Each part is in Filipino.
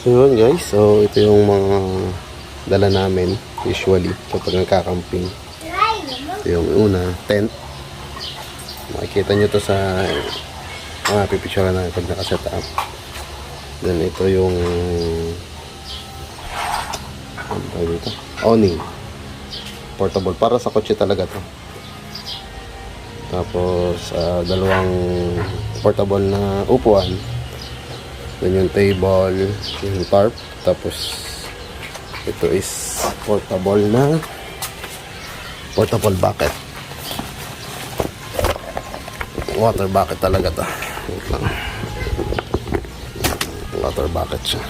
So yun guys, so ito yung mga dala namin usually kapag nagkakamping. Ito yung una, tent. Makikita nyo to sa pipicture na pag nakaset up. Then ito yung ano tawag dito? Awning. Portable, para sa kotse talaga to. Tapos dalawang portable na upuan. Then yung table, yung tarp. Tapos ito is portable bucket. Water bucket talaga to. Wait lang. Water bucket siya.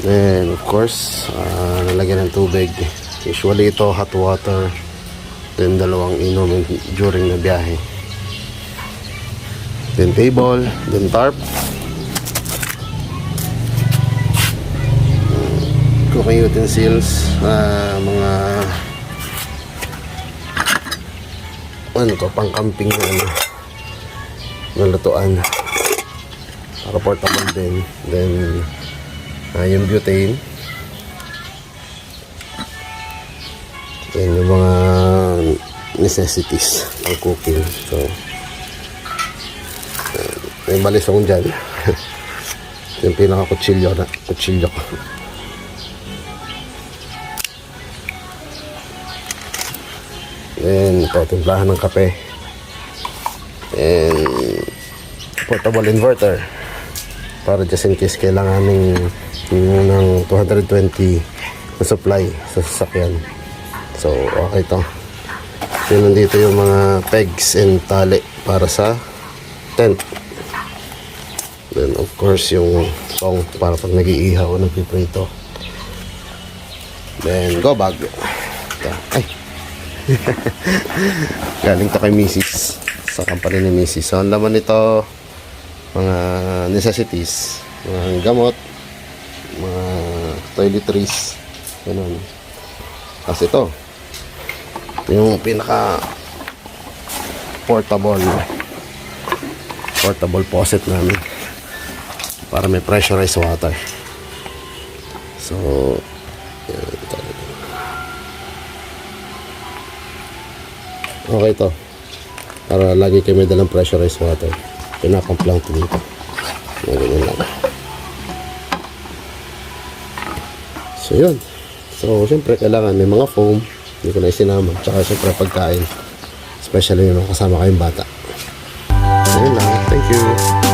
Then of course nalagyan ng tubig. Usually ito hot water. Then dalawang inom during na biyahe. Then table, then tarp. Cooking utensils, mga ano to, pang camping na lutuan. Para portable din. Then yung butane. Then yung mga necessities pang cooking. So may balisong dyan. Yung pinaka-kutsilyo ko. Then ito, timplahan ng kape. And portable inverter para just in case kailangan ng 220 na supply sa sasakyan. So okay to. Then nandito yung mga pegs and tali para sa tent. Then of course yung tong para pag nag-iihaw o nagpiprito. Then go bag. Ay. Galing to kay Mrs. Sa company ni Mrs. So ang laman nito, mga necessities, mga gamot, mga toiletries, ganun. Kasi ito yung pinaka portable faucet namin para may pressurized water. So okay to, para lagi kayo may dalang pressurized water. Pinapump lang ito dito. Ganyan lang. So yun. So syempre kailangan may mga foam. Hindi ko na isinama. Tsaka syempre pagkain, especially yung kasama kayong bata. Ayun lang. Thank you.